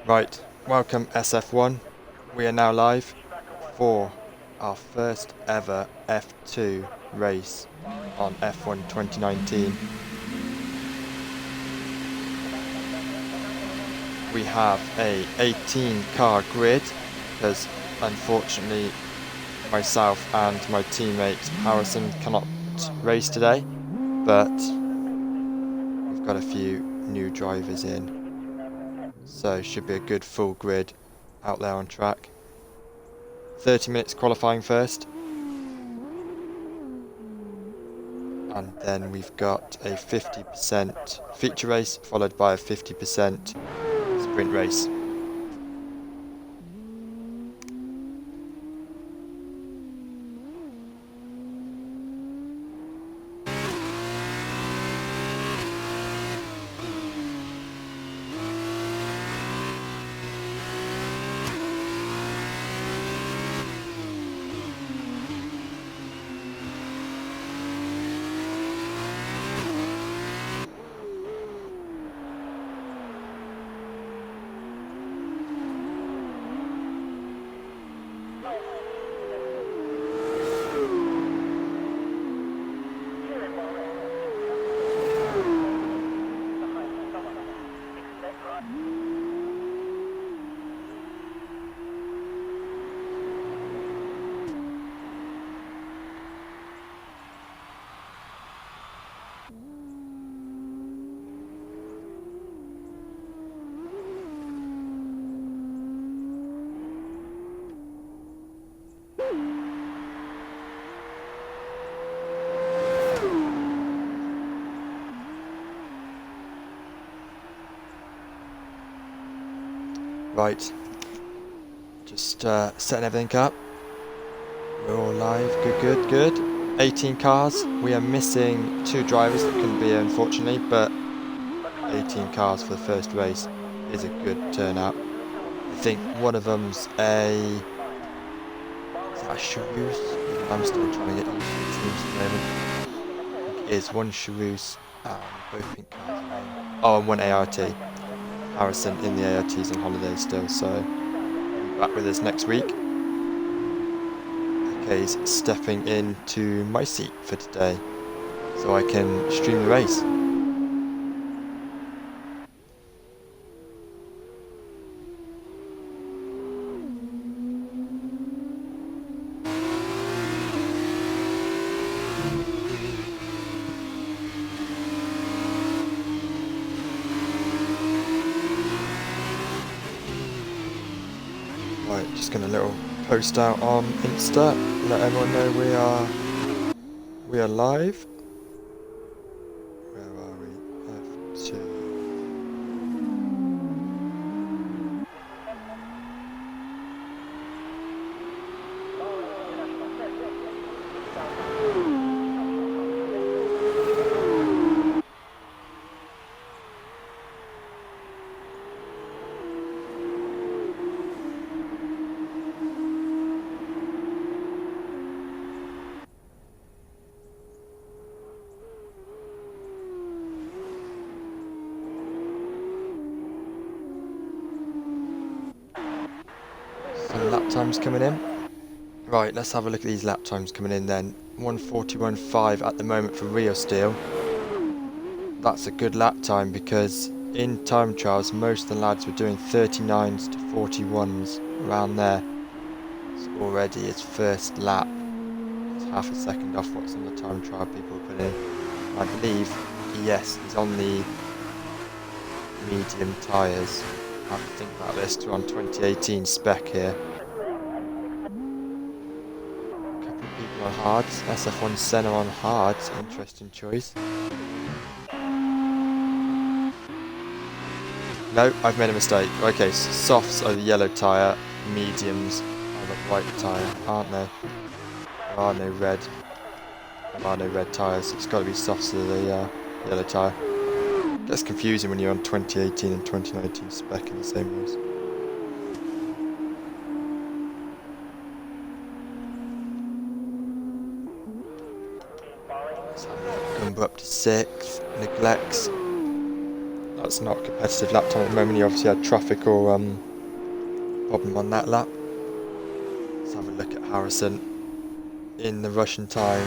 Right, welcome SF1. We are now live for our first ever F2 race on F1 2019. We have a 18 car grid because unfortunately myself and my teammate Harrison cannot race today, but we've got a few new drivers in, so should be a good full grid out there on track. 30 minutes qualifying first, and then we've got a 50% feature race followed by a 50% sprint race. Right, just setting everything up. We're all live, good. 18 cars, we are missing 2 drivers that couldn't be here unfortunately, but 18 cars for the first race is a good turnout. I think one of them's is that a Charus? I'm still trying to get used to these names at the moment. I think it is one Charus and both pink cars. Oh, and one ART. Harrison in the ART's on holiday still, so he'll be back with us next week. Okay, he's stepping into my seat for today, so I can stream the race. Right, just gonna little post out on Insta, let everyone know we are live. Where are we? F2. Some lap times coming in. Right, let's have a look at these lap times coming in then. 1:41.5 at the moment for Rio Steel. That's a good lap time because in time trials most of the lads were doing 39s to 41s around there. So already his first lap is half a second off what's on the time trial people put in. I believe, yes, he's on the medium tyres. I have to think about this, we're on 2018 spec here. A couple of people on hards, SF1 Senna on hards, interesting choice. No, I've made a mistake. Okay, so softs are the yellow tyre, mediums are the white tyre, aren't they? There are no red. There are no red tyres, it's got to be softs are the yellow tyre. Gets confusing when you're on 2018 and 2019 spec in the same race. Let's have a look. Gumbo up to 6th, neglects That's not a competitive lap time at the moment. He obviously had traffic or problem on that lap. Let's have a look at Harrison in the Russian time.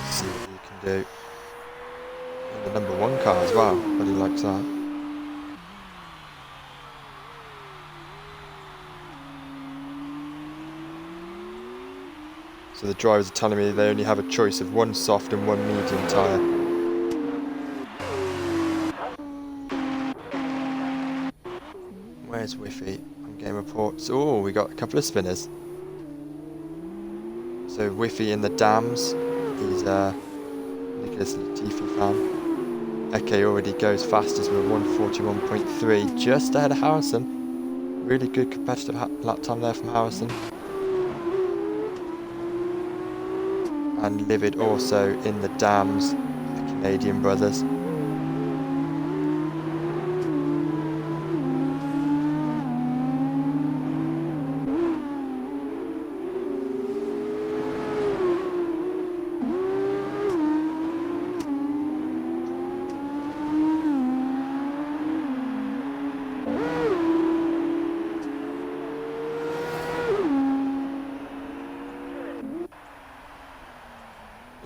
See what you can do. In the number 1 car as well, but he likes that. So the drivers are telling me they only have a choice of 1 soft and 1 medium tyre. Where's Whiffy on game reports? Oh, we got a couple of spinners. So Whiffy in the dams. He's a Nicholas Latifi fan. Eke already goes fastest with 141.3, just ahead of Harrison. Really good competitive lap time there from Harrison. And Livid also in the dams, the Canadian brothers.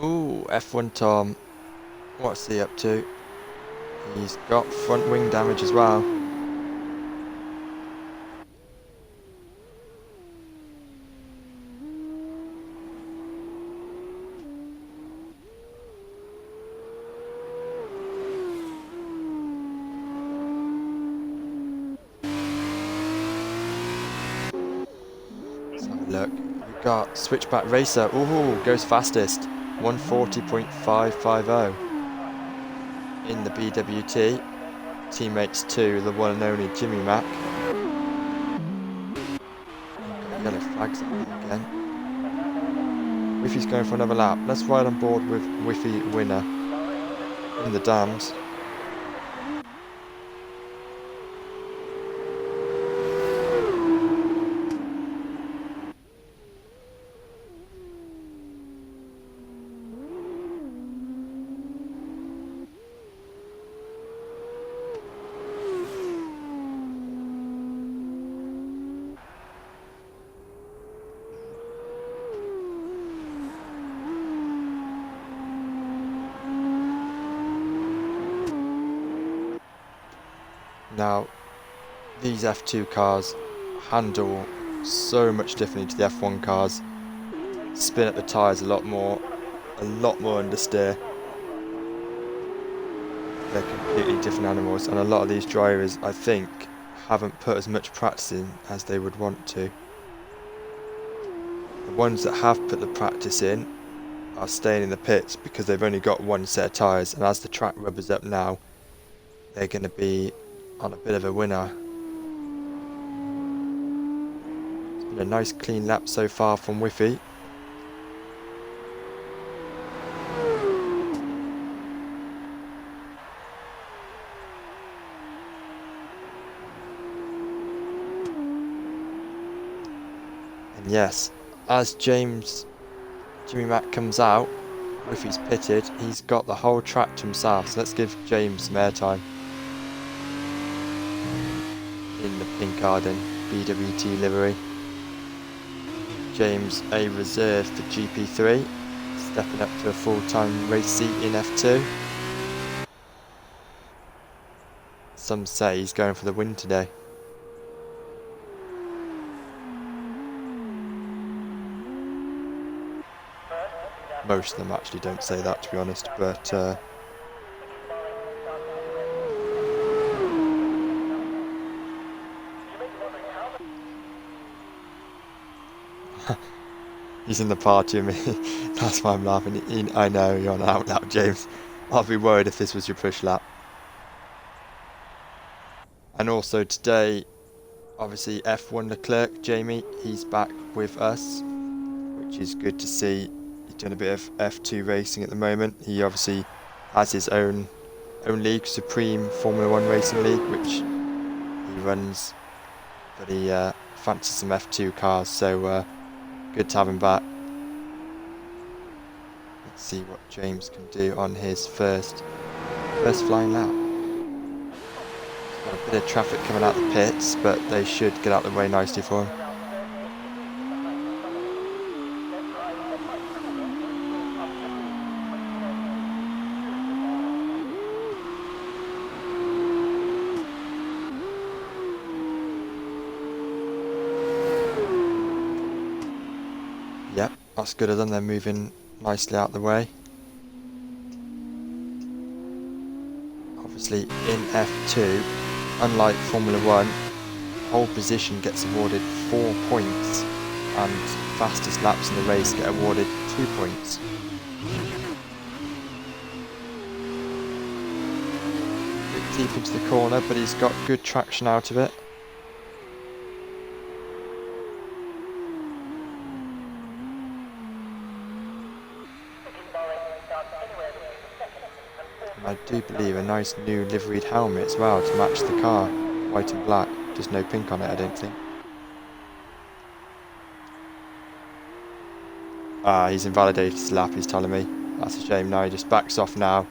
Ooh, F1 Tom. What's he up to? He's got front wing damage as well. Let's have a look. We've got Switchback Racer. Ooh, goes fastest. 140.550 in the BWT. Teammates to the one and only Jimmy Mack. Got yellow flags up there again. Whiffy's going for another lap. Let's ride on board with Whiffy winner in the dams. Now, these F2 cars handle so much differently to the F1 cars. Spin up the tyres a lot more understeer. They're completely different animals, and a lot of these drivers, I think, haven't put as much practice in as they would want to. The ones that have put the practice in are staying in the pits because they've only got 1 set of tyres, and as the track rubbers up now, they're going to be on a bit of a winner. It's been a nice clean lap so far from Whiffy. And yes, as Jimmy Mack comes out, Whiffy's pitted, he's got the whole track to himself, so let's give James some airtime. In the pink Arden BWT livery. James a reserve for GP3, stepping up to a full-time race seat in F2. Some say he's going for the win today. Most of them actually don't say that, to be honest, but he's in the party with me. That's why I'm laughing. I know you're not out loud, James. I'll be worried if this was your push lap. And also today, obviously F1 Leclerc, Jamie, he's back with us, which is good to see. He's doing a bit of F2 racing at the moment. He obviously has his own league, Supreme Formula 1 Racing League, which he runs, but he fancies some F2 cars, so Good to have him back. Let's see what James can do on his first flying lap. Got a bit of traffic coming out the pits, but they should get out of the way nicely for him. Yep, that's good of them. They're moving nicely out the way. Obviously in F2, unlike Formula 1, pole position gets awarded 4 points and fastest laps in the race get awarded 2 points. Bit deep into the corner, but he's got good traction out of it. And I do believe a nice new liveried helmet as well to match the car, white and black, just no pink on it I don't think. He's invalidated his lap, he's telling me. That's a shame. Now he just backs off now.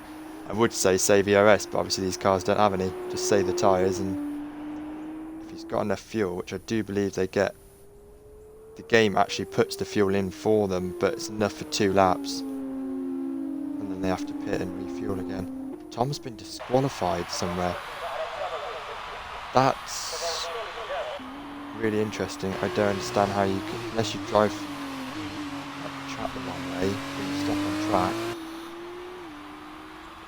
I would say save ERS, but obviously these cars don't have any. Just save the tyres, and if he's got enough fuel, which I do believe they get, the game actually puts the fuel in for them, but it's enough for 2 laps. And then they have to pit and refuel again. Tom's been disqualified somewhere. That's really interesting. I don't understand how you can, unless you drive the track the wrong way, when you stop on track.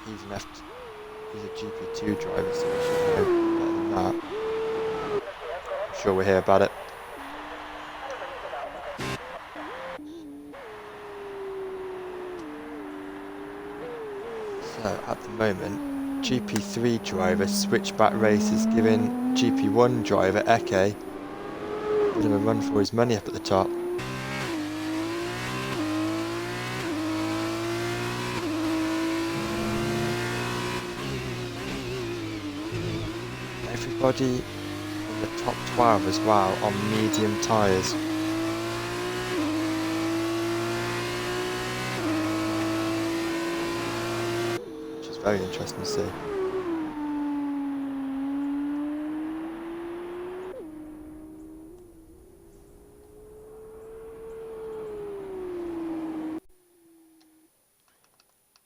He's a GP2 driver, so he should know better than that. I'm sure we'll hear about it. So at the moment, GP3 driver switchback races giving GP1 driver Eke a bit of a run for his money up at the top. Everybody in the top 12 as well on medium tyres. Which is very interesting to see.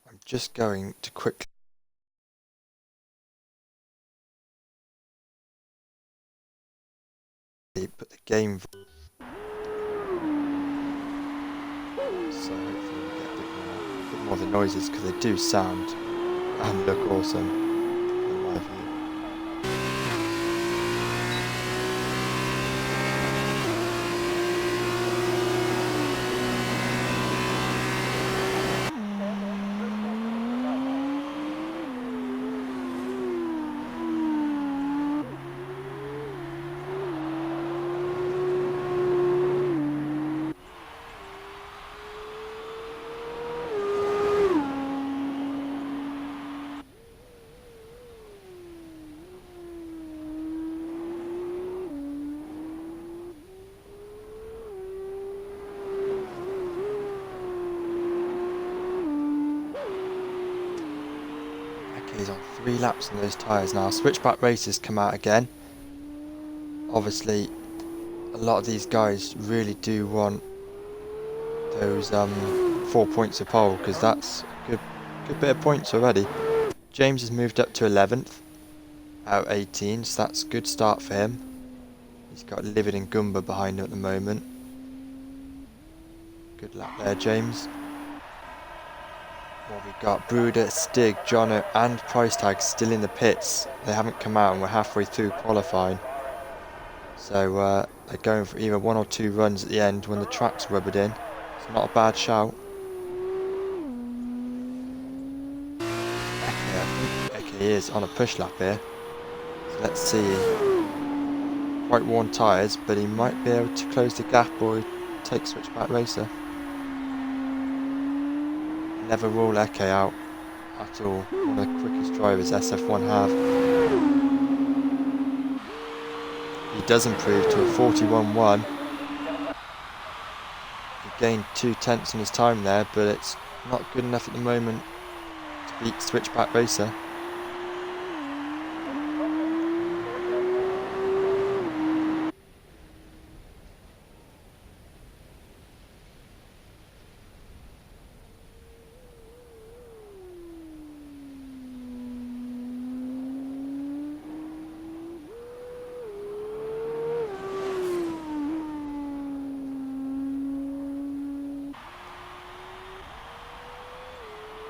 I'm just going to quickly put the game, so hopefully we get a bit more of the noises, because they do sound and look awesome in my view. He's on 3 laps on those tyres now. Switchback races come out again. Obviously, a lot of these guys really do want those 4 points of pole, because that's a good bit of points already. James has moved up to 11th out of 18, so that's a good start for him. He's got Livid and Gumba behind him at the moment. Good lap there, James. Well, we've got Bruder, Stig, Jono and Price Tag still in the pits. They haven't come out and we're halfway through qualifying. So they're going for either 1 or 2 runs at the end when the track's rubbered in. It's not a bad shout. Eke is on a push lap here. So let's see. Quite worn tyres, but he might be able to close the gap or take switchback racer. Never rule Eke out at all. One of the quickest drivers SF1 have. He does improve to a 41.1. gained 2/10 on his time there, but it's not good enough at the moment to beat Switchback Racer.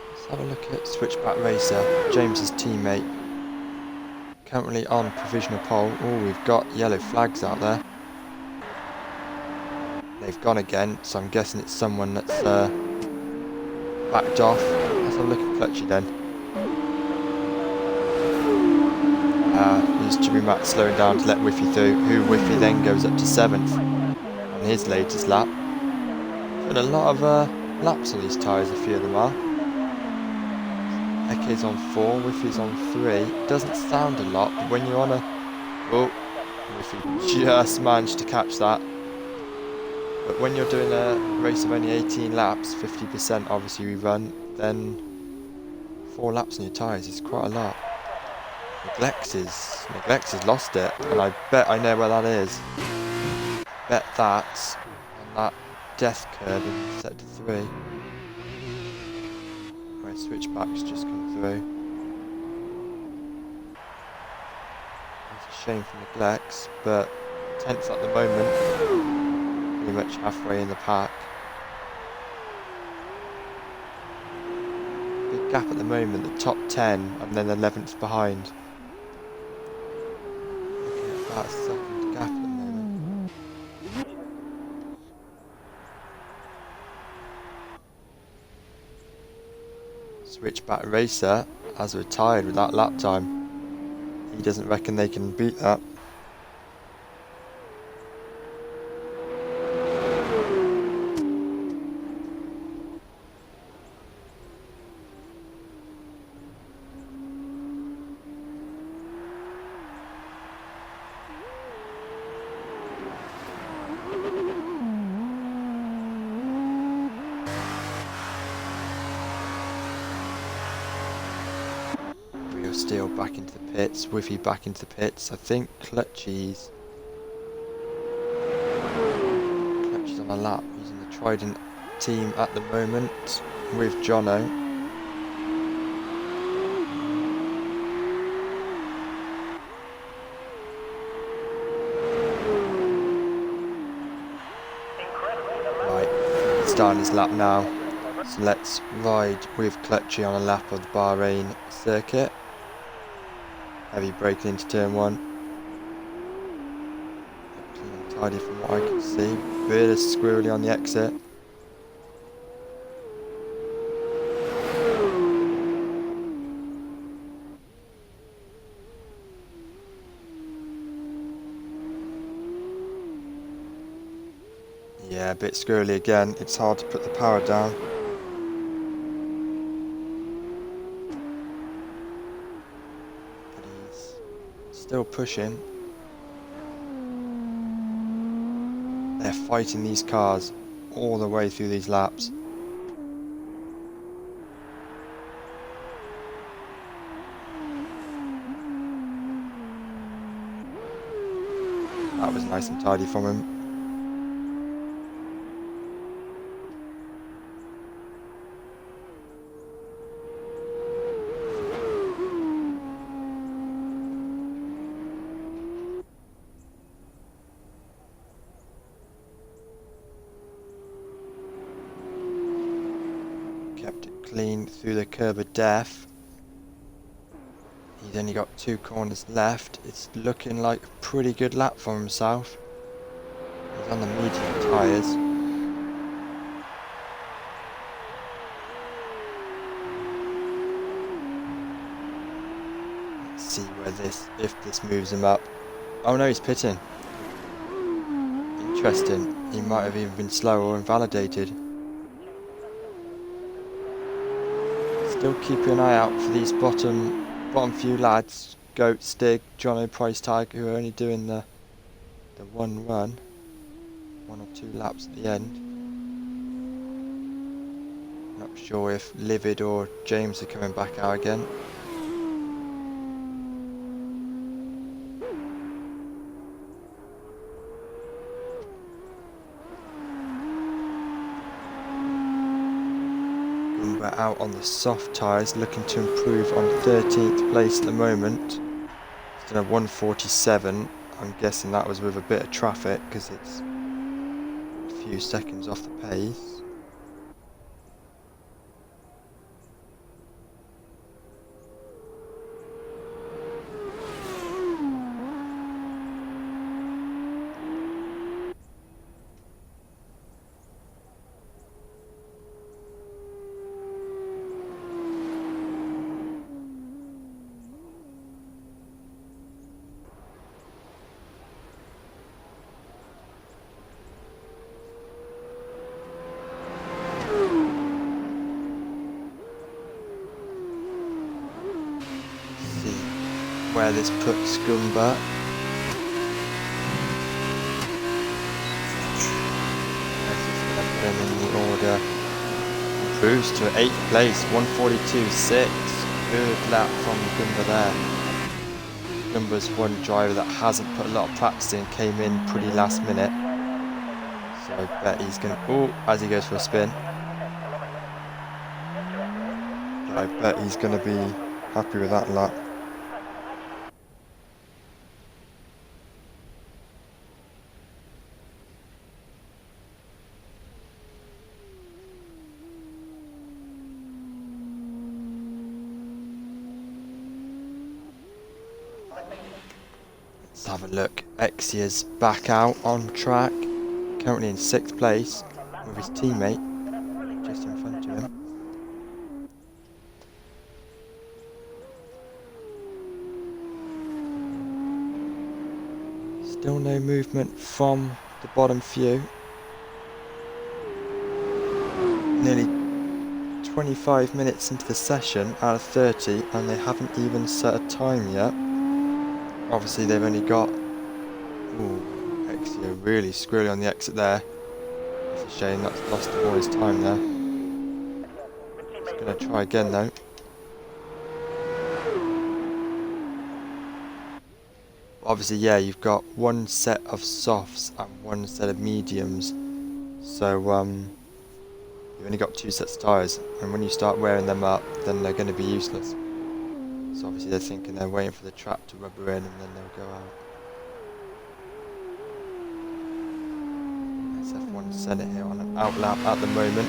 Let's have a look at Switchback Racer, James's teammate. Currently on provisional pole. Oh, we've got yellow flags out there. They've gone again, so I'm guessing it's someone that's backed off. Let's have a look at Clutchy then. Used to be Matt slowing down to let Whiffy through, who Whiffy then goes up to 7th on his latest lap. Put a lot of laps on these tyres, a few of them are. Eke's on 4, Whiffy's on 3. Doesn't sound a lot, but when you're on a... Oh, Whiffy just managed to catch that. But when you're doing a race of only 18 laps, 50% obviously we run, then 4 laps on your tyres is quite a lot. Neglects has lost it, and I bet I know where that is. Bet that's on that death curve in sector 3. Where Switchback's just come through. It's a shame for Neglects, but 10th at the moment. Pretty much halfway in the pack. Big gap at the moment, the top 10 and then 11th behind. Looking at about a second gap at the moment. Switchback Racer has retired with that lap time. He doesn't reckon they can beat that. Steel back into the pits, Whiffy back into the pits. I think Clutchy's on a lap using the Trident team at the moment with Jono. Right, starting his lap now. So let's ride with Clutchy on a lap of the Bahrain circuit. Heavy braking into turn 1. Clean and tidy from what I can see. Bit of squirrely on the exit. Yeah, a bit squirrely again. It's hard to put the power down. Still pushing. They're fighting these cars all the way through these laps. That was nice and tidy from him. Kept it clean through the curb of death. He's only got 2 corners left. It's looking like a pretty good lap for himself. He's on the medium tyres. Let's see where if this moves him up. Oh no, he's pitting. Interesting. He might have even been slow or invalidated. Still keeping an eye out for these bottom few lads. Goat, Stig, Jono, Price Tag, who are only doing the one run. 1 or 2 laps at the end. Not sure if Livid or James are coming back out again. We're out on the soft tyres, looking to improve on 13th place at the moment. It's done a 1:47. I'm guessing that was with a bit of traffic because it's a few seconds off the pace. Where this puts Gumba. Put him in the order. Improves to 8th place, 1:42.6. Good lap from Gumba there. Gumba's one driver that hasn't put a lot of practice in, came in pretty last minute. So I bet he's going to, as he goes for a spin. But I bet he's going to be happy with that lap. Let's have a look. Exia's back out on track, currently in 6th place with his teammate just in front of him. Still no movement from the bottom few. Nearly 25 minutes into the session out of 30 and they haven't even set a time yet. Obviously they've only got... Exia really squirrely on the exit there. It's a shame that's lost all his time there. He's going to try again though. Obviously, yeah, you've got one set of softs and one set of mediums. So, you've only got 2 sets of tyres. And when you start wearing them up, then they're going to be useless. So obviously they're thinking they're waiting for the trap to rubber in and then they'll go out. SF1 Senate here on an out lap at the moment.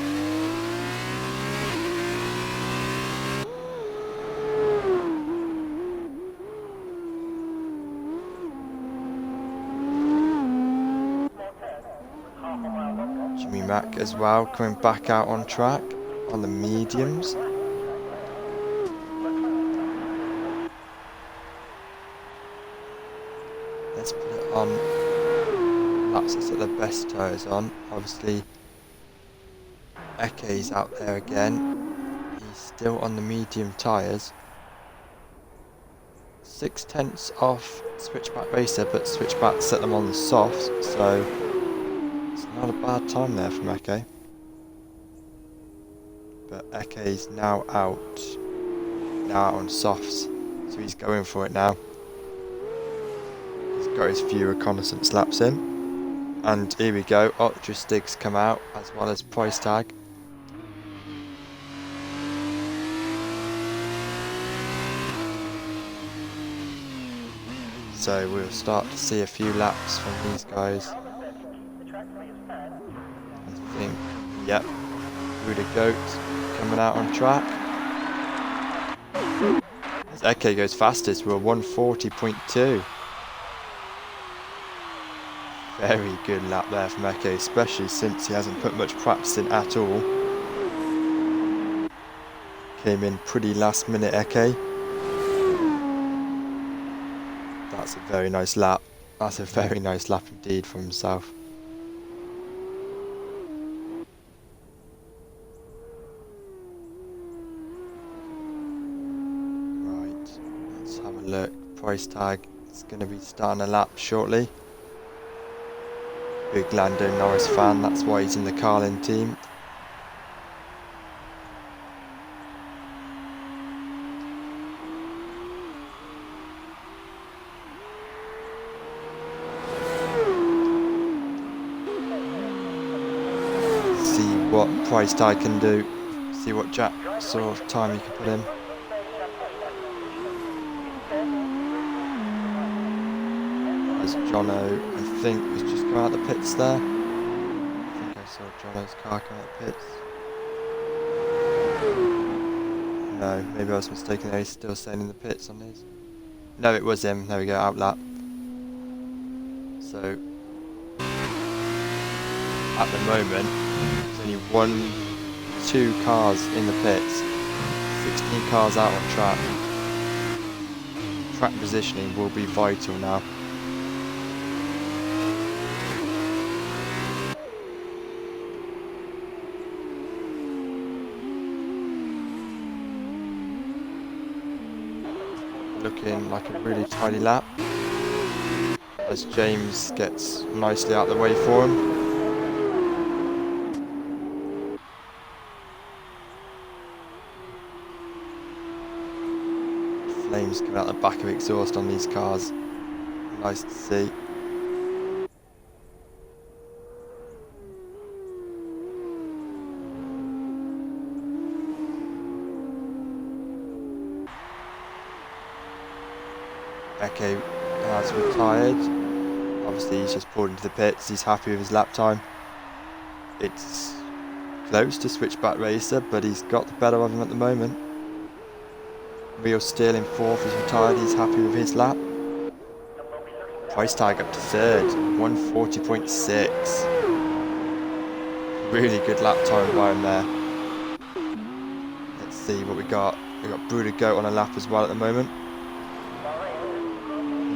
Jimmy Mack as well coming back out on track on the mediums. Let's put it on laps that's at the best tyres on. Obviously Eke's out there again. He's still on the medium tyres. 6/10 off Switchback Racer, but Switchback set them on the softs, so it's not a bad time there from Eke. But Eke's now out on softs, so he's going for it now. He's got his few reconnaissance laps in. And here we go, Ultra Stig's come out, as well as Price Tag. So we'll start to see a few laps from these guys. I think, yep, Ruda Goat coming out on track. As Eke goes fastest, we're 1:40.2. Very good lap there from Eke, especially since he hasn't put much practice in at all. Came in pretty last minute, Eke. That's a very nice lap. That's a very nice lap indeed from himself. Right, let's have a look. Price Tag is going to be starting a lap shortly. Big Lando Norris fan, that's why he's in the Carlin team. see what price tag can do. See what Jack sort of time he can put in. As Jono, I think, was just coming out the pits there. I think I saw Jono's car come out the pits. No, maybe I was mistaken there. He's still staying in the pits on these. No, it was him. There we go, out lap. So, at the moment, there's only 2 cars in the pits. 16 cars out on track. Track positioning will be vital now. Looking like a really tidy lap as James gets nicely out of the way for him. Flames coming out the back of exhaust on these cars. Nice to see. Eke has retired. Obviously he's just pulled into the pits. He's happy with his lap time. It's close to switchback racer, but he's got the better of him at the moment. Real Steel in 4th is retired. He's happy with his lap. Price tag up to 3rd, 140.6. Really good lap time by him there. Let's see what we got. We got Bruder Goat on a lap as well at the moment.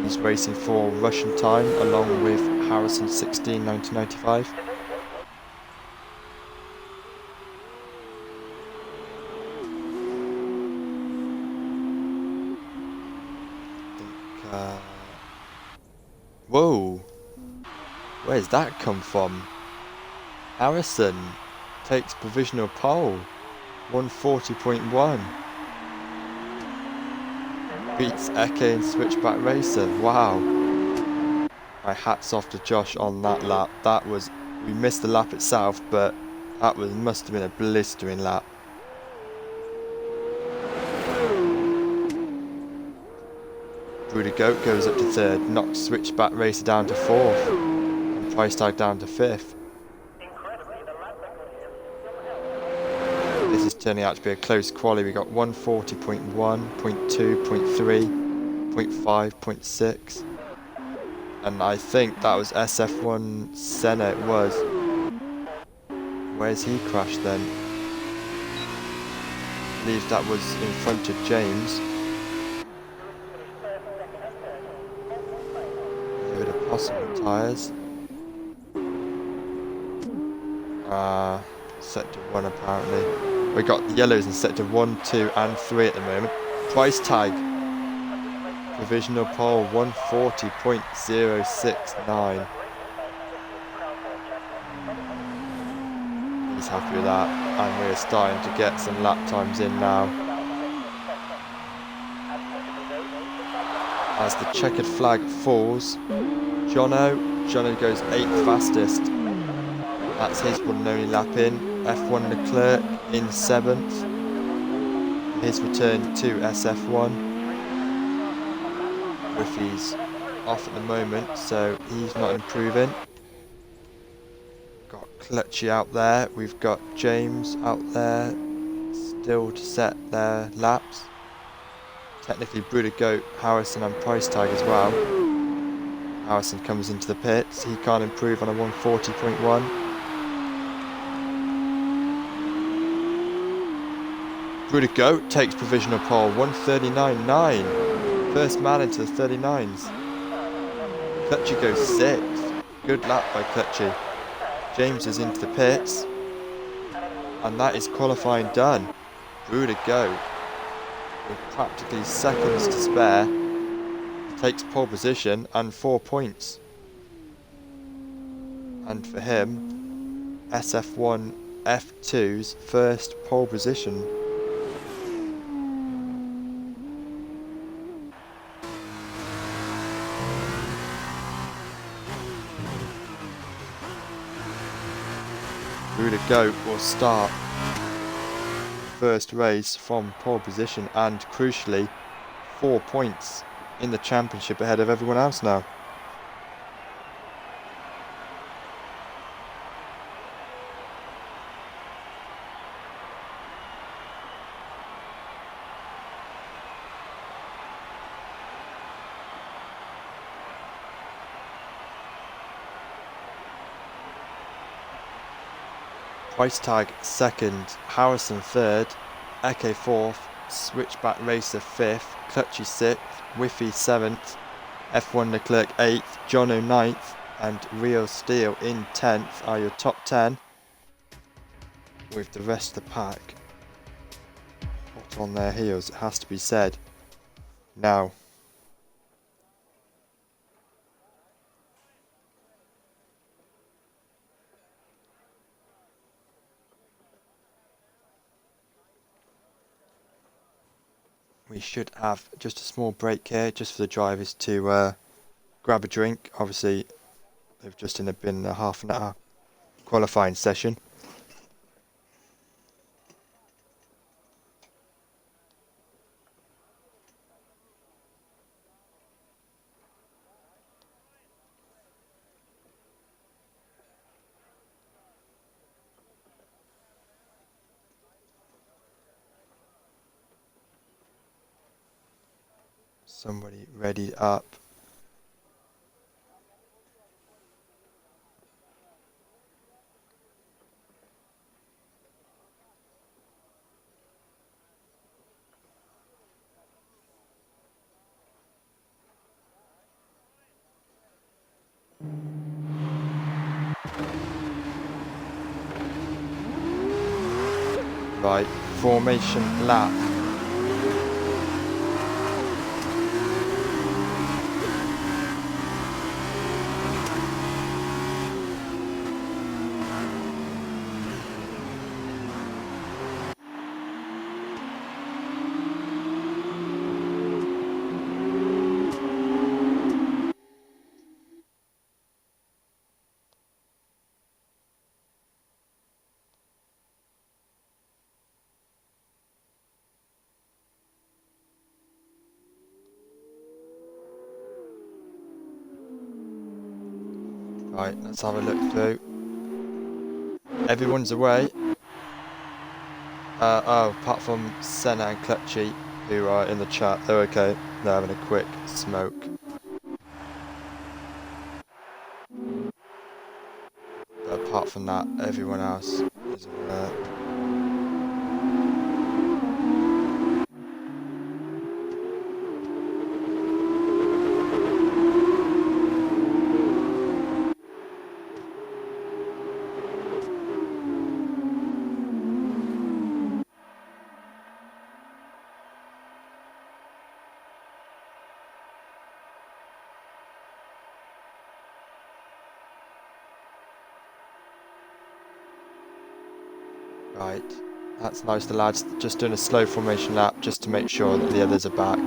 He's racing for Russian time along with Harrison 16 1995. Whoa! Where's that come from? Harrison takes provisional pole. 140.1. Beats Eke in switchback racer. Wow. My hat's off to Josh on that lap. That was, we missed the lap itself, but that was must have been a blistering lap. Bruder Goat goes up to 3rd, knocks switchback racer down to 4th, and price tag down to 5th. This is turning out to be a close quali. We got 140.1, 0.2, 0.3, 0.5, 0.6. And I think that was SF1 Senna, it was. Where's he crashed then? I believe that was in front of James. Give it a possible tyres. Sector 1 apparently. We got the yellows in sector 1, 2 and 3 at the moment. Price tag. Provisional pole 140.069. He's happy with that, and we're starting to get some lap times in now. As the checkered flag falls, Jono goes 8th fastest. That's his one and only lap in. F1 Leclerc in 7th. His return to SF1. Griffey's off at the moment, so he's not improving. Got Clutchy out there. We've got James out there, still to set their laps. Technically Bruder Goat, Harrison and Price Tag as well. Harrison comes into the pits. He can't improve on a 140.1. Bruder Goat takes provisional pole, 139.9. First man into the 39s. Clutchy goes 6th. Good lap by Clutchy. James is into the pits. And that is qualifying done. Bruder Goat, with practically seconds to spare, takes pole position and 4 points. And for him, SF1 F2's first pole position. Who to go will start first race from pole position and crucially 4 points in the championship ahead of everyone else now. Price Tag second, Harrison third, Eke fourth, Switchback Racer fifth, Clutchy sixth, Whiffy seventh, F1 Leclerc eighth, Jono ninth, and Real Steel in 10th are your top 10, with the rest of the pack hot on their heels, it has to be said. Now, we should have just a small break here, just for the drivers to grab a drink. Obviously, they've just been a half an hour qualifying session. Somebody ready up. Right, formation lap. Right, let's have a look through. Everyone's away. Oh, apart from Senna and Clutchy, who are in the chat, they're okay. They're having a quick smoke. But apart from that, everyone else is aware. Right, that's nice. The lads just doing a slow formation lap just to make sure that the others are back.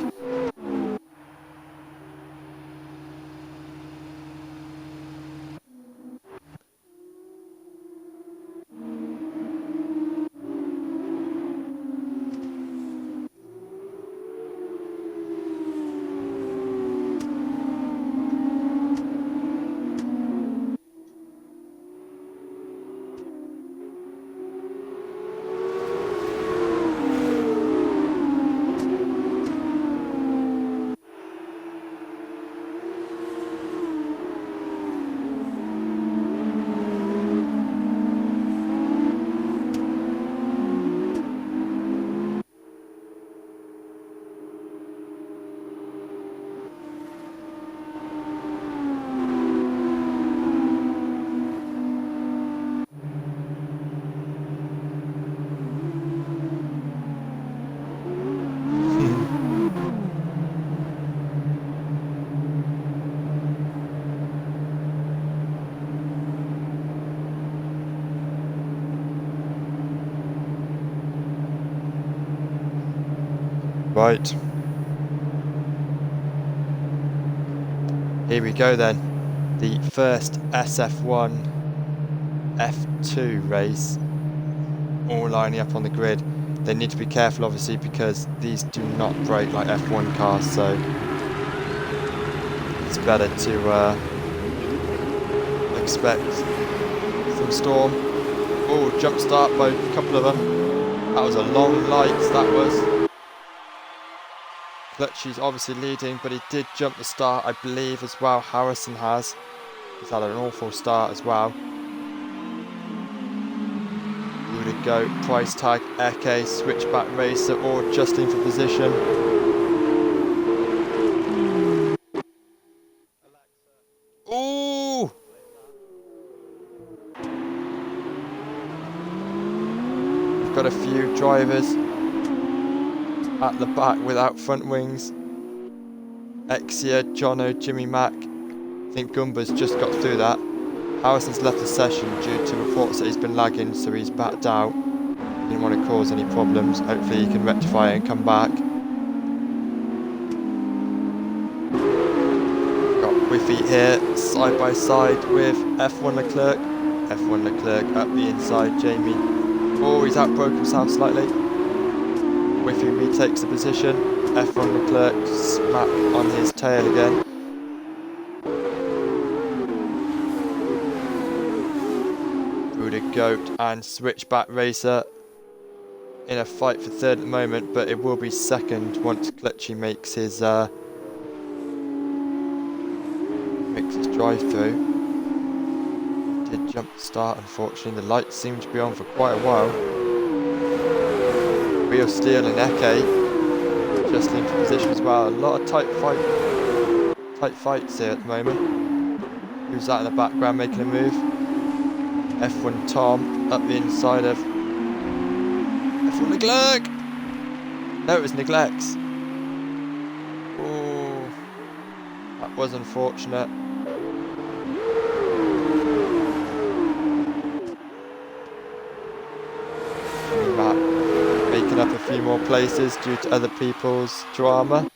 Right. Here we go then. The first SF1 F2 race, all lining up on the grid. They need to be careful, obviously, because these do not brake like F1 cars, so it's better to expect some storm. Oh, jump start by a couple of them. That was a long light, that was. Clutchy's obviously leading, but he did jump the start, I believe, as well. Harrison has. He's had an awful start as well. Who to go? Price tag, Eke, switchback racer, or adjusting for position. Ooh! We've got a few drivers at the back without front wings. Exia, Jono, Jimmy Mack. I think Gumba's just got through that. Harrison's left the session due to reports that he's been lagging, so he's backed out. Didn't want to cause any problems. Hopefully he can rectify it and come back. Got Whiffy here, side by side with F1 Leclerc. F1 Leclerc up the inside, Jamie. Oh, he's outbroke himself slightly. Whiffy retakes the position. F1 Leclerc smack on his tail again. Buddha Goat and Switchback Racer in a fight for third at the moment, but it will be second once Clutchy makes his drive through. Did jump the start, unfortunately. The lights seem to be on for quite a while. Real Steel and Eke just into position as well. A lot of tight fights here at the moment. Who's that in the background making a move? F1 Tom up the inside of F1 Leclerc. No, it was Neglects. Oh, that was unfortunate. Matt making up a few more places due to other people's drama.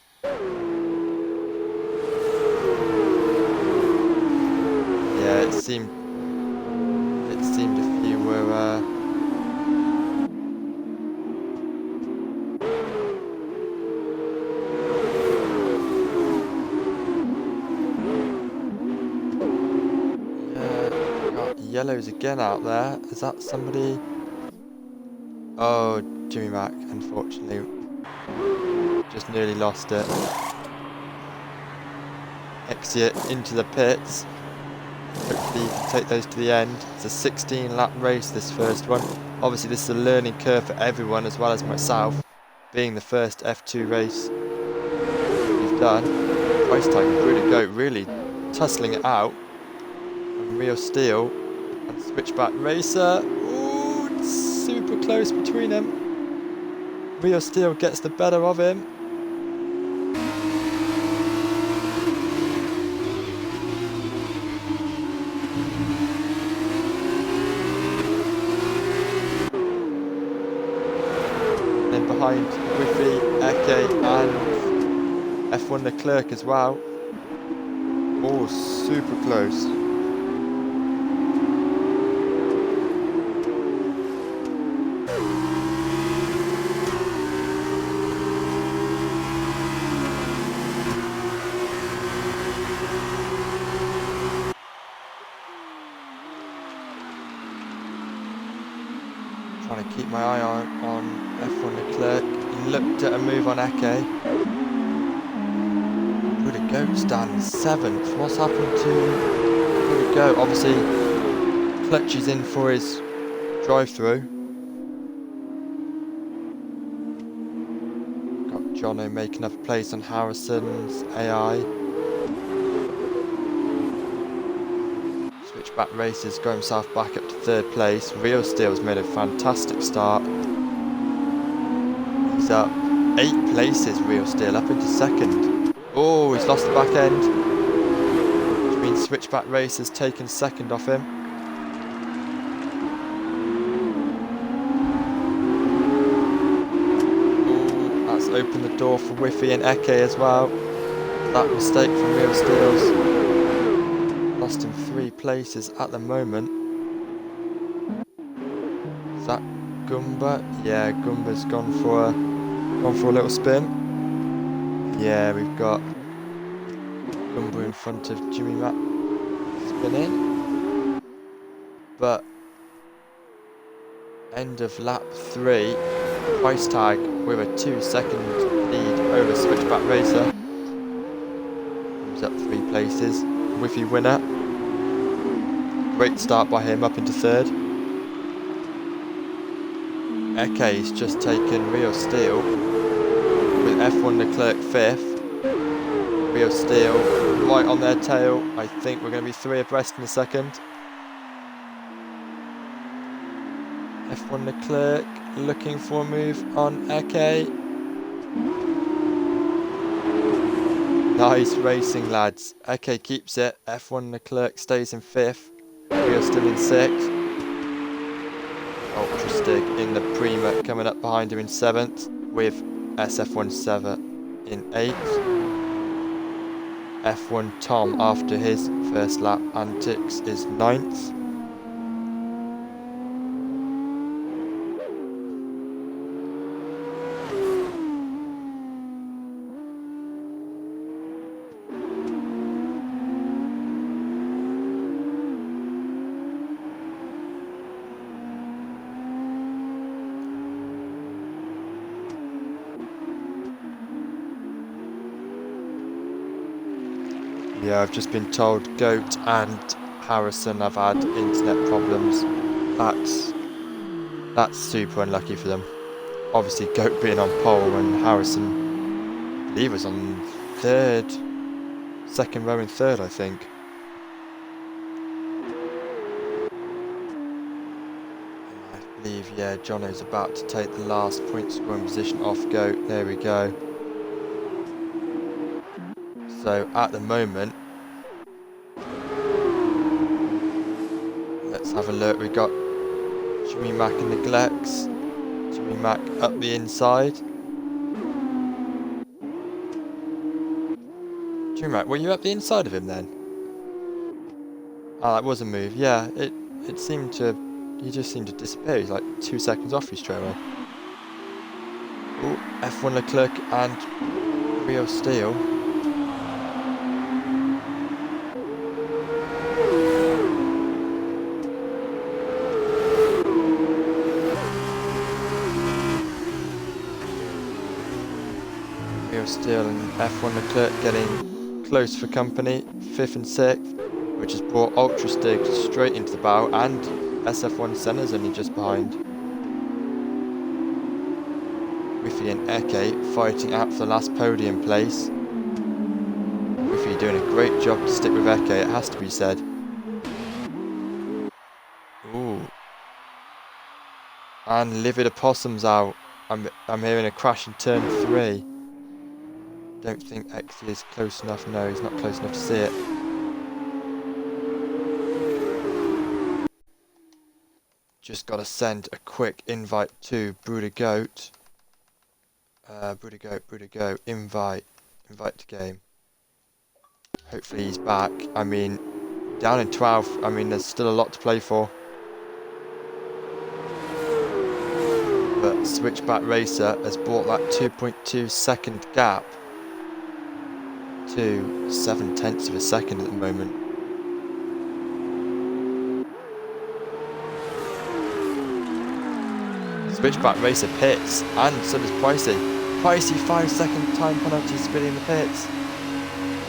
Yeah, it seemed a few were yeah, got yellows again out there. Is that somebody? Oh, Jimmy Mack, unfortunately, just nearly lost it. Exit into the pits. Hopefully you can take those to the end. It's a 16 lap race, this first one. Obviously this is a learning curve for everyone as well as myself, being the first F2 race we've done. Price tag and Bruder Goat really tussling it out. And Real Steel and Switchback Racer. Ooh, it's super close between them. Real Steel gets the better of him. Behind Whiffy, Eke and F1 Leclerc as well. Oh, super close. Trying to keep my eye on F1 Leclerc. He looked at a move on Eke. Buddha Goat's down in 7th. What's happened to Buddha Goat? Obviously, Clutchy's in for his drive-through. Got Jono making up a place on Harrison's AI. Switchback Races got himself back up to 3rd place. Real Steel's made a fantastic start. He's up 8 places, Real Steel, up into 2nd. Oh, he's lost the back end, which means Switchback Racer's taken 2nd off him. Oh, that's opened the door for Whiffy and Eke as well. That mistake from Real Steel's lost him 3 places at the moment. that Gumba? Yeah, Gumba's gone for a little spin. Yeah, we've got Gumba in front of Jimmy Matt spinning. But end of lap 3, price tag with a 2-second lead over Switchback Racer. Moves up 3 places. Whiffy winner. Great start by him, up into 3rd. Eke's just taken Rio Steel with F1 Leclerc 5th. Rio Steel right on their tail. I think we're going to be 3 abreast in a second. F1 Leclerc looking for a move on Eke. Nice racing, lads. Eke keeps it. F1 Leclerc stays in 5th. Rio still in 6th. Ultra Stig in the Prima coming up behind him in 7th with SF1 7 in 8th. F1 Tom after his first lap antics is 9th. Yeah, I've just been told Goat and Harrison have had internet problems. That's super unlucky for them. Obviously, Goat being on pole and Harrison, I believe, was on 3rd, 2nd row in 3rd, I think. And I believe, yeah, Jono's about to take the last point scoring position off Goat. There we go. So at the moment, let's have a look. We got Jimmy Mack and Neglects. Jimmy Mack up the inside. Jimmy Mack, were you up the inside of him then? Ah, that was a move. Yeah, it seemed to. He just seemed to disappear. He's like 2 seconds off you straight away. Ooh, F1 Leclerc and Rio Steel. Steel and F1 Leclerc getting close for company, 5th and 6th, which has brought Ultra Stig straight into the bow, and SF1 Senna's only just behind. Whiffy and Eke fighting out for the last podium place. Whiffy doing a great job to stick with Eke, it has to be said. Ooh. And Livid Opossum's out. I'm hearing a crash in turn 3. Don't think X is close enough. No, he's not close enough to see it. Just got to send a quick invite to Brooder Goat. Brooder Goat, invite to game. Hopefully he's back. I mean, down in 12th. I mean, there's still a lot to play for. But Switchback Racer has brought that 2.2 second gap to 0.7 of a second at the moment. Switchback Racer pits, and so does Pricey. Pricey 5-second time penalty spinning the pits.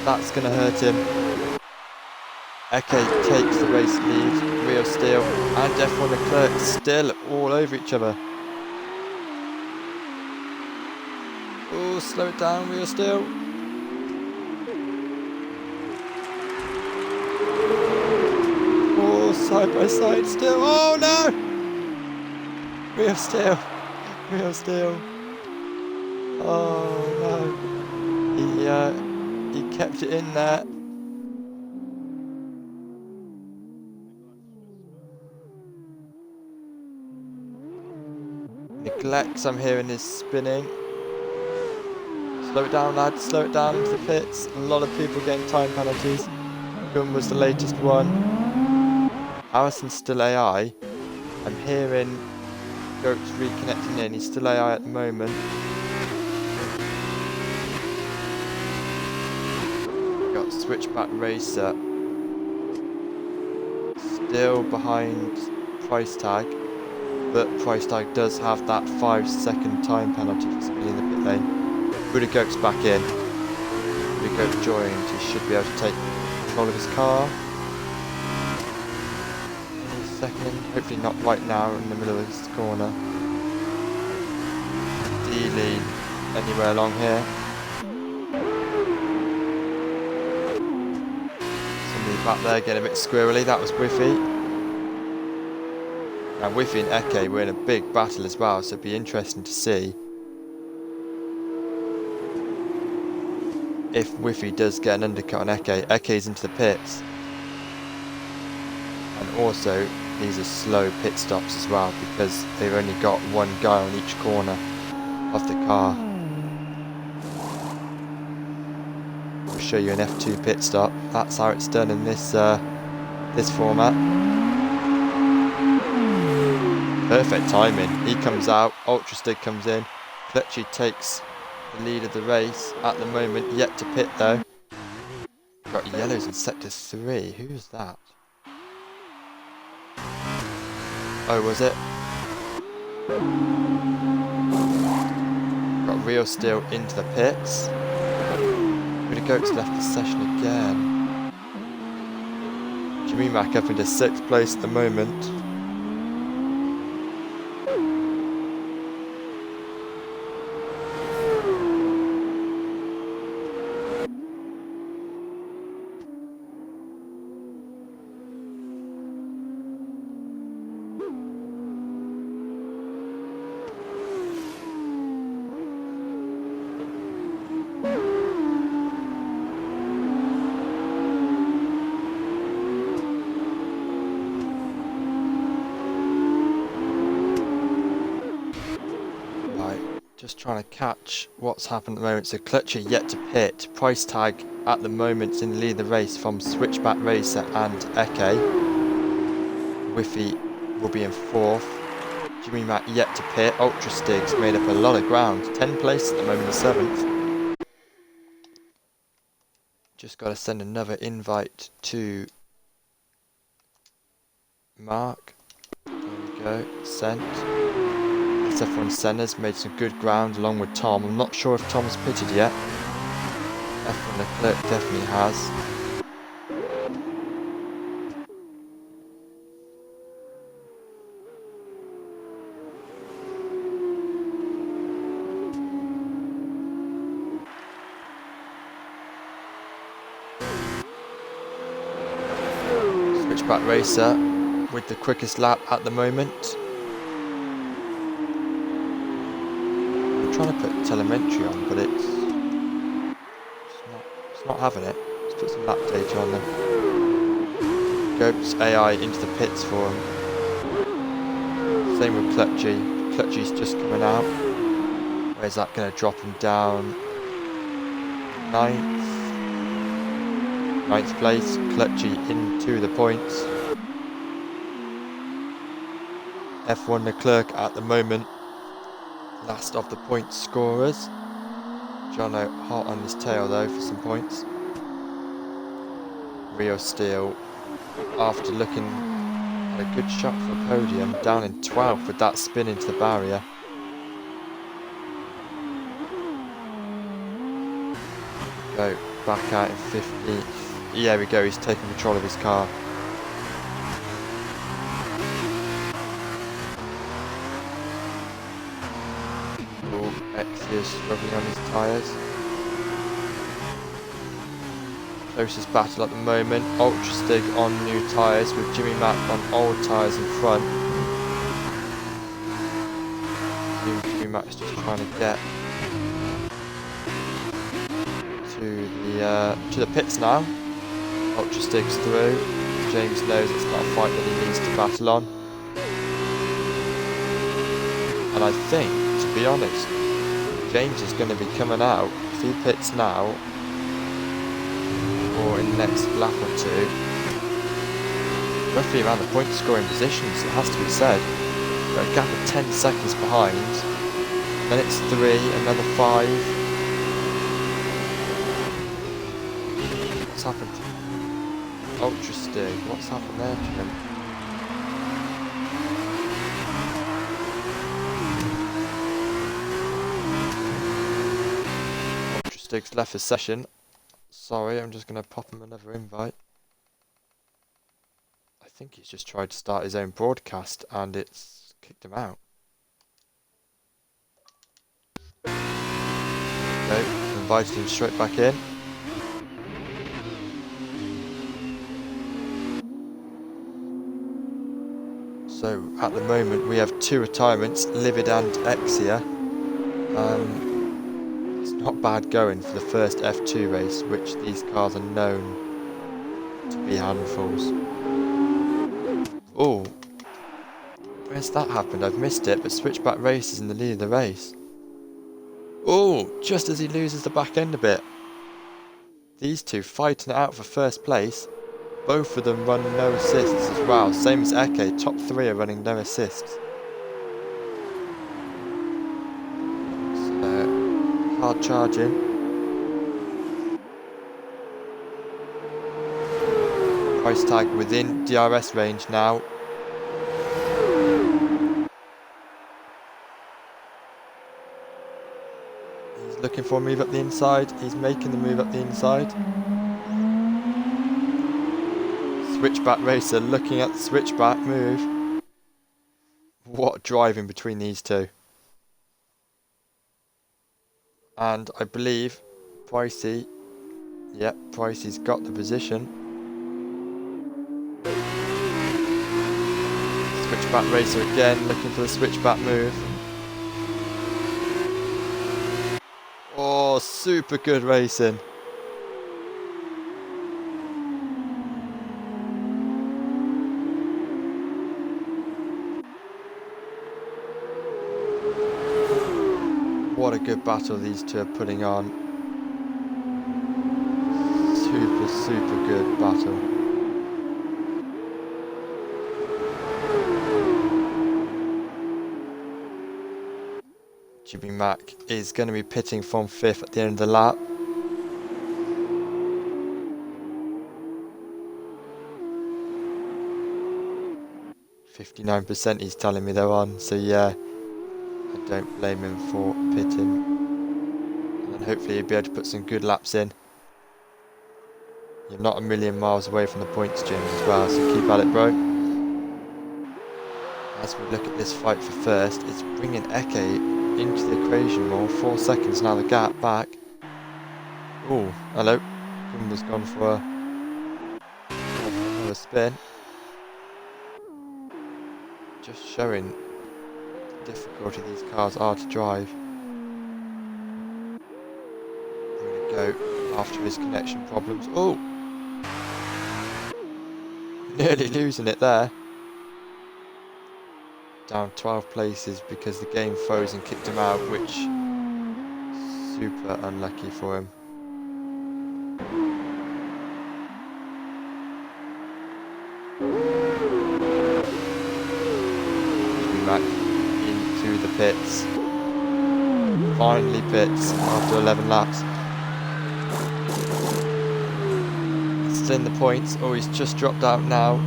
That's going to hurt him. Eke takes the race lead. Rio Steel and F1 Leclerc still all over each other. Oh, slow it down, Rio Steel. Side by side still. Oh no! Rio Steel. Oh no. He kept it in there. Neglects, I'm hearing, is spinning. Slow it down, lads. Slow it down into the pits. A lot of people getting time penalties. Gun was the latest one. Harrison's still AI. I'm hearing Goat's reconnecting in. He's still AI at the moment. Got Switchback Racer. Still behind Price Tag. But Price Tag does have that 5-second time penalty for speeding the pit lane. Rudy Goat's back in. Rudy Goat joined. He should be able to take control of his car. Second, hopefully not right now in the middle of this corner. D-lean anywhere along here. Somebody back there getting a bit squirrely. That was Whiffy. Now Whiffy and Eke were in a big battle as well, so it'd be interesting to see if Whiffy does get an undercut on Eke. Eke's into the pits. And also, these are slow pit stops as well because they've only got one guy on each corner of the car. I'll show you an F2 pit stop. That's how it's done in this this format. Perfect timing. He comes out, Ultra Stig comes in, Clutchy takes the lead of the race. At the moment, yet to pit though. Got yellows in sector 3. Who's that? Oh, was it? Got Real Steel into the pits. Rudy Goat's left the session again. Jimmy Mack up into 6th place at the moment. Just trying to catch what's happened at the moment. So Clutcher yet to pit. Price Tag at the moment in the lead of the race from Switchback Racer and Eke. Whiffy will be in 4th. Jimmy Mack yet to pit. Ultra Stig's made up a lot of ground. 10th place at the moment in 7th. Just got to send another invite to Mark. There we go. Sent. SF1 Senna's made some good ground along with Tom. I'm not sure if Tom's pitted yet. F1 Leclerc definitely has. Switchback Racer with the quickest lap at the moment. Trying to put telemetry on, but it's not having it. Let's put some lap data on them. Goat's AI into the pits for him. Same with Clutchy. Clutchy's just coming out. Where's that going to drop him down? 9th place. Clutchy into the points. F1 Leclerc at the moment. Last of the point scorers. Jono hot on his tail though for some points. Rio Steel, after looking at a good shot for a podium, down in 12th with that spin into the barrier. Go back out in 15th. Yeah, there we go, he's taking control of his car. Is rubbing on his tyres. Closest battle at the moment. Ultra Stig on new tyres with Jimmy Mack on old tyres in front. Jimmy Mack's just trying to get to the pits now. Ultra Stig's through. James knows it's not a fight that he needs to battle on. And I think, to be honest, James is going to be coming out, if he pits now, or in the next lap or two, roughly around the point scoring positions, it has to be said. got a gap of 10 seconds behind. Then it's 3, another 5. What's happened? Ultra Stig. What's happened there, Jim? Ultra Stig's left the session. Sorry, I'm just going to pop him another invite. I think he's just tried to start his own broadcast and it's kicked him out. Okay, invited him straight back in. So at the moment we have 2 retirements, Livid and Exia. It's not bad going for the first F2 race, which these cars are known to be handfuls. Oh, where's that happened? I've missed it, but Switchback Race is in the lead of the race. Oh, just as he loses the back end a bit. These two fighting it out for first place. Both of them run no assists as well. Same as Eke, top 3 are running no assists. So, hard charging. Price tag within DRS range now. He's looking for a move up the inside. He's making the move up the inside. Switchback Racer looking at the switchback move. What driving between these two. And I believe Pricey, yep, Pricey's got the position. Switchback Racer again looking for the switchback move. Oh, super good racing. What a good battle these two are putting on. Super good battle. Jimmy Mack is going to be pitting from 5th at the end of the lap. %59% he's telling me they're on, so yeah. I don't blame him for pitting. And then hopefully he'll be able to put some good laps in. You're not a million miles away from the points, James, as well, so keep at it, bro. As we look at this fight for first, it's bringing Eke into the equation more. 4 seconds now, the gap back. Oh, hello. Gumba's gone for another spin. Just showing difficulty these cars are to drive. We're going to go after his connection problems. Oh! Nearly losing it there. Down 12 places because the game froze and kicked him out, which super unlucky for him. Back into the pits. Finally pits after 11 laps. Still in the points. Oh, he's just dropped out now.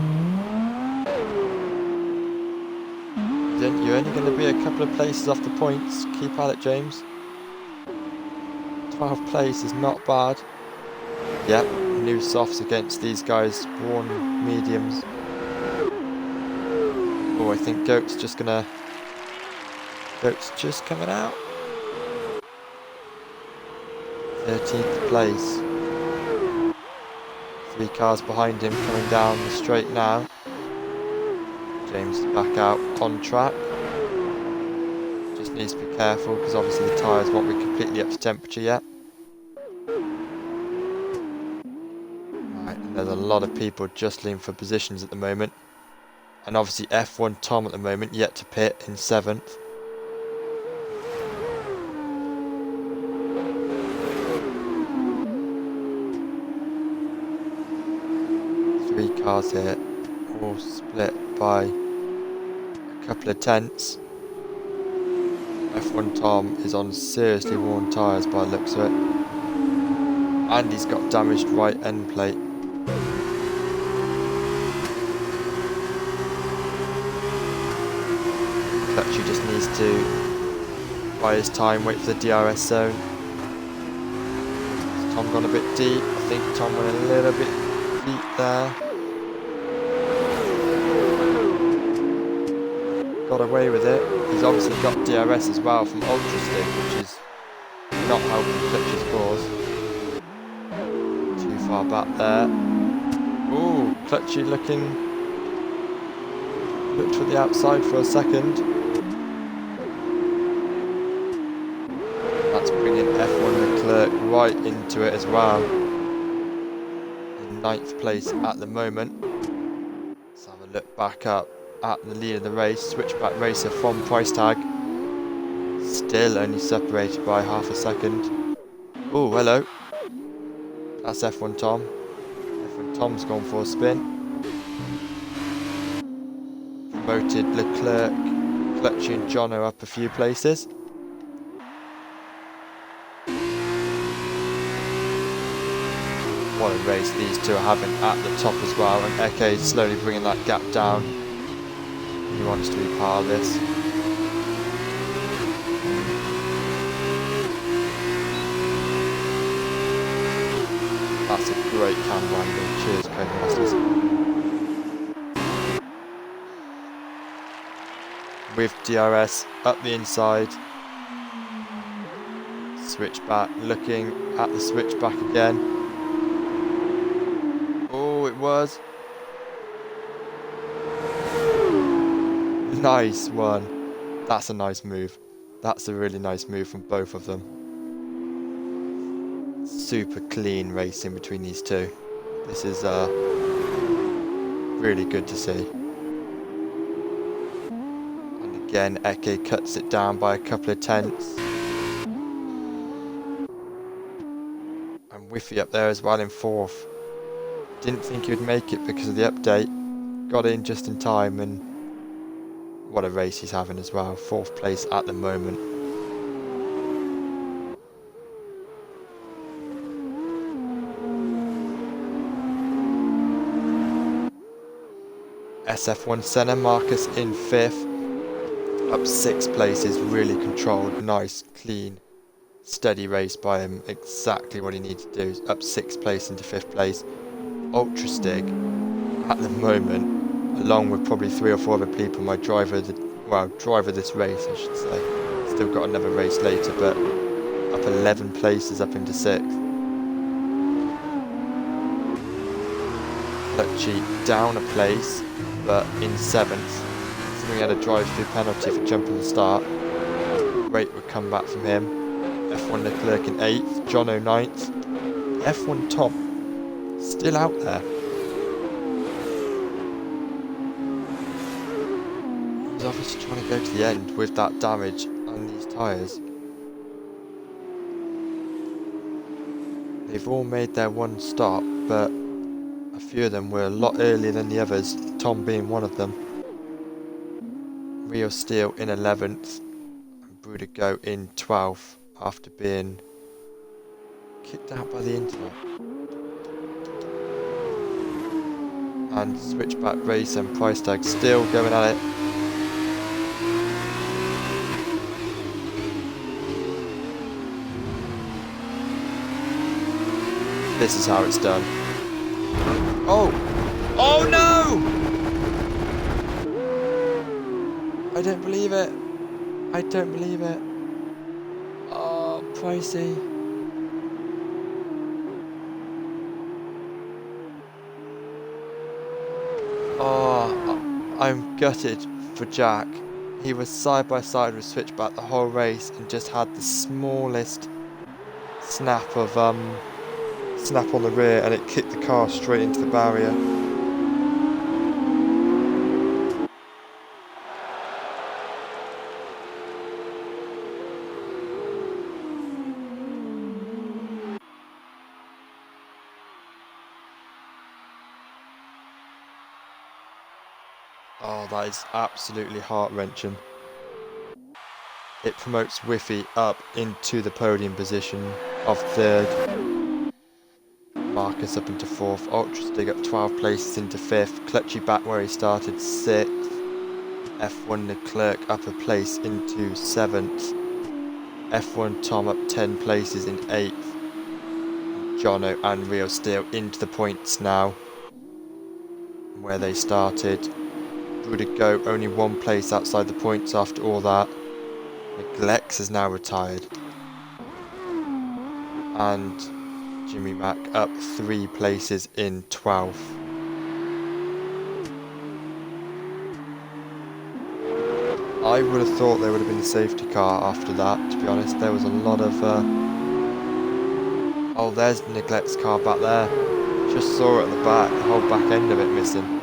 Then you're only going to be a couple of places off the points. Keep at it, James. 12th place is not bad. Yep, new softs against these guys, worn mediums. Oh, I think Goat's just coming out. 13th place. 3 cars behind him coming down the straight now. James is back out on track. Just needs to be careful because obviously the tyres won't be completely up to temperature yet. Right, and there's a lot of people jostling for positions at the moment. And obviously F1 Tom at the moment yet to pit in 7th. Three cars here, all split by a couple of tenths. F1 Tom is on seriously worn tyres by the looks of it. And he's got damaged right end plate. Clutchy just needs to buy his time, wait for the DRS zone. Has Tom gone a bit deep? I think Tom went a little bit deep there. Got away with it. He's obviously got DRS as well from Ultra Stick, which is not helping Clutchy's cause. Too far back there. Ooh, Clutchy looked for the outside for a second. That's bringing F1 Leclerc right into it as well. In 9th place at the moment. Let's have a look back up at the lead of the race. Switchback racer from price tag. Still only separated by half a second. Oh, hello. That's F1 Tom. F1 Tom's gone for a spin. Promoted Leclerc, Clutchy and Jono up a few places. What a race these two are having at the top as well, and Eke is slowly bringing that gap down. He wants to be part of this. That's a great camera angle. Cheers, Codemasters. With DRS up the inside. Switchback, looking at the switchback again. Oh, it was. Nice one. That's a nice move. That's a really nice move from both of them. Super clean racing between these two. This is really good to see. And again, Eke cuts it down by a couple of tenths. And Whiffy up there as well in 4th. Didn't think he would make it because of the update. Got in just in time, and what a race he's having as well. 4th place at the moment. SF1 Senna, Marcus in 5th. Up 6 places, really controlled, nice, clean, steady race by him. Exactly what he needs to do. Up 6 place into 5th place. Ultra Stig at the moment, along with probably 3 or 4 other people, my driver this race I should say. Still got another race later, but up 11 places up into 6th. Clutchy down a place, but in 7th. So we had a drive-through penalty for jumping the start. Great would come back from him. F1 Leclerc in 8th, Jono 9th. F1 Tom still out there. He's obviously trying to go to the end with that damage on these tyres. They've all made their one stop, but a few of them were a lot earlier than the others, Tom being one of them. Rio Steele in 11th and Brudigo in 12th after being kicked out by the internet. And Switchback Race and Price Tag still going at it. This is how it's done. Oh! Oh no! I don't believe it. I don't believe it. Oh, Pricey. Oh, I'm gutted for Jack. He was side by side with Switchback the whole race and just had the smallest snap of snap on the rear, and it kicked the car straight into the barrier. Oh, that is absolutely heart-wrenching. It promotes Whiffy up into the podium position of third. Marcus up into fourth. Ultrastig up 12 places into fifth. Clutchy back where he started, sixth. F1 Leclerc up a place into seventh. F1 Tom up 10 places in eighth. Jono and Rio Steele into the points now, where they started. Rudigo only one place outside the points after all that. Glex is now retired. And Jimmy Mack up 3 places in 12th. I would have thought there would have been a safety car after that, to be honest. There was a lot of... Oh, there's Neglect's car back there. Just saw it at the back, the whole back end of it missing.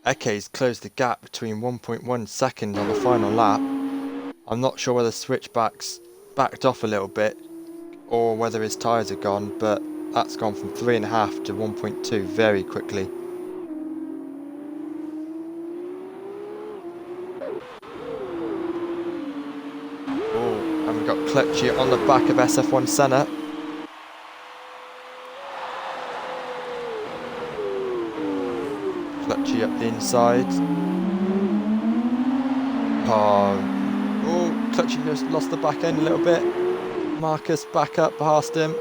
Eke's closed the gap between 1.1 second on the final lap. I'm not sure whether Switchback's backed off a little bit or whether his tyres are gone, but that's gone from 3.5 to 1.2 very quickly. Oh, and we've got Clutchy on the back of SF1 Senna. Clutchy up the inside. Oh, Clutchy just lost the back end a little bit. Marcus back up past him.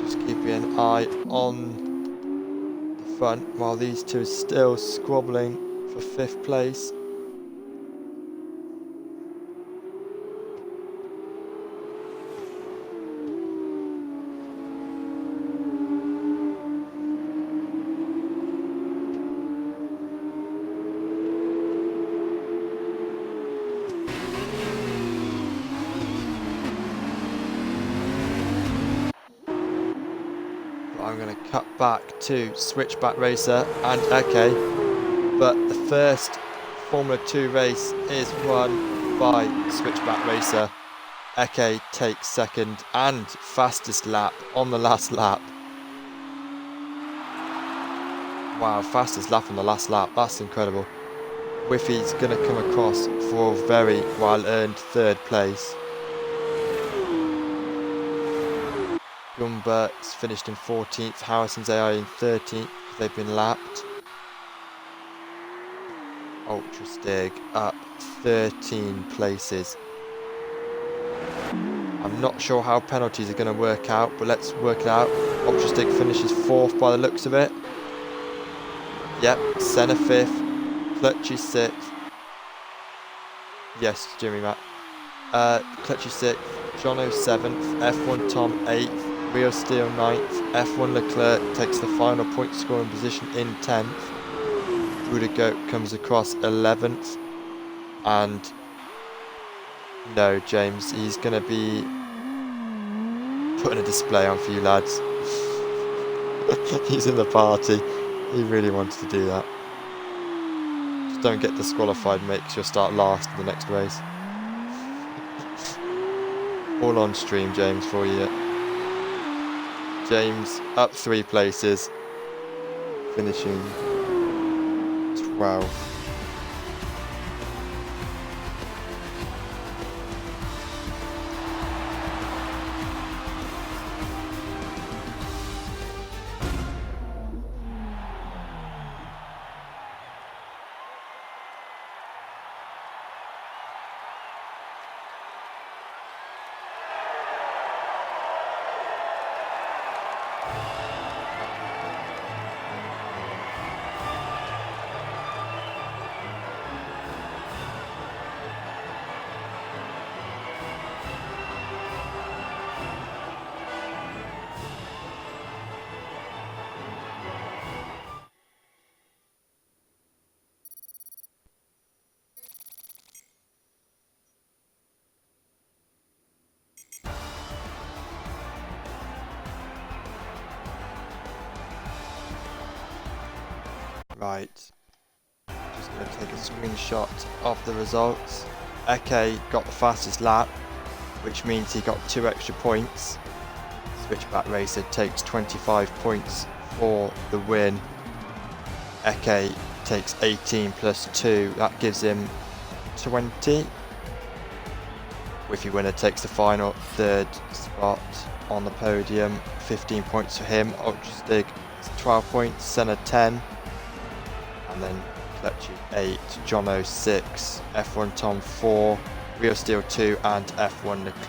Just keeping an eye on the front while these two are still squabbling for 5th place. I'm going to cut back to Switchback Racer and Eke, but the first Formula 2 race is won by Switchback Racer. Eke takes second and fastest lap on the last lap. Wow, fastest lap on the last lap, that's incredible. Whiffy's going to come across for a very well-earned 3rd place. Gumbert's finished in 14th, Harrison's AI in 13th, they've been lapped. Ultrastig up 13 places. I'm not sure how penalties are going to work out, but let's work it out. Ultrastig finishes 4th by the looks of it. Yep, Senna 5th, Clutchy 6th. Yes, Jimmy Matt. Clutchy 6th, Jono 7th, F1 Tom 8th. Rio Steele 9th, F1 Leclerc takes the final point scoring position in 10th. Rudigo comes across 11th. And no, James, he's going to be putting a display on for you lads. He's in the party. He really wanted to do that. Just don't get disqualified, mate, because you'll start last in the next race. All on stream, James, for you. James up 3 places. finishing 12th. Right, just going to take a screenshot of the results. Eke got the fastest lap, which means he got 2 extra points. Switchback Racer takes 25 points for the win. Eke takes 18 plus 2, that gives him 20. Wifey Winner takes the final 3rd spot on the podium, 15 points for him. Ultrastig 12 points, Senna 10. And then Kletchy 8, Jono 6, F1 Tom 4, Real Steel 2 and F1 Leclerc